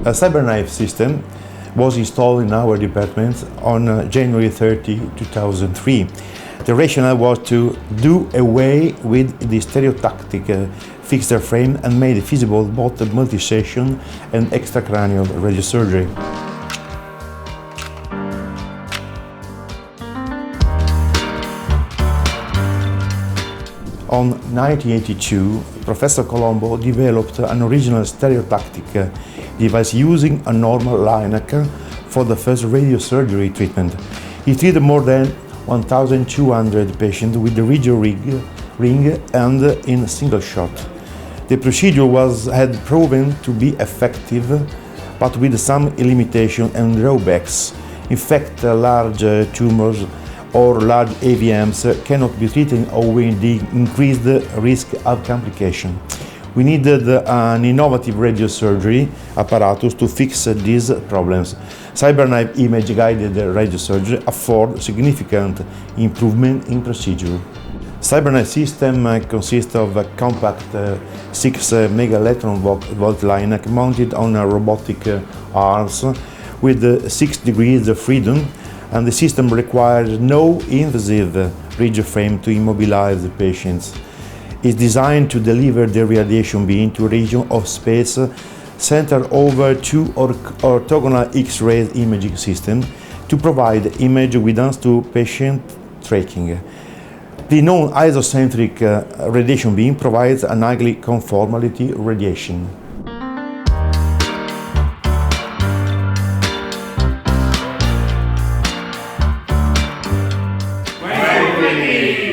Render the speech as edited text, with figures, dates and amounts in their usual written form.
A CyberKnife system was installed in our department on January 30, 2003. The rationale was to do away with the stereotactic fixed frame and made feasible both multi-session and extracranial radiosurgery. In 1982, Professor Colombo developed an original stereotactic device using a normal linac for the first radiosurgery treatment. He treated more than 1,200 patients with the radio ring and in a single shot. The procedure had proven to be effective, but with some limitations and drawbacks. In fact, large tumors or large AVMs cannot be treated owing to the increased risk of complication. We needed an innovative radiosurgery apparatus to fix these problems. CyberKnife image-guided radiosurgery affords significant improvement in procedure. CyberKnife system consists of a compact 6 mega-electron volt linac mounted on a robotic arms with 6 degrees of freedom, and the system requires no invasive rigid frame to immobilize the patients. It's designed to deliver the radiation beam to a region of space centered over two orthogonal X-ray imaging systems to provide image guidance to patient tracking. The non-isocentric radiation beam provides an highly conformality radiation. Thank you.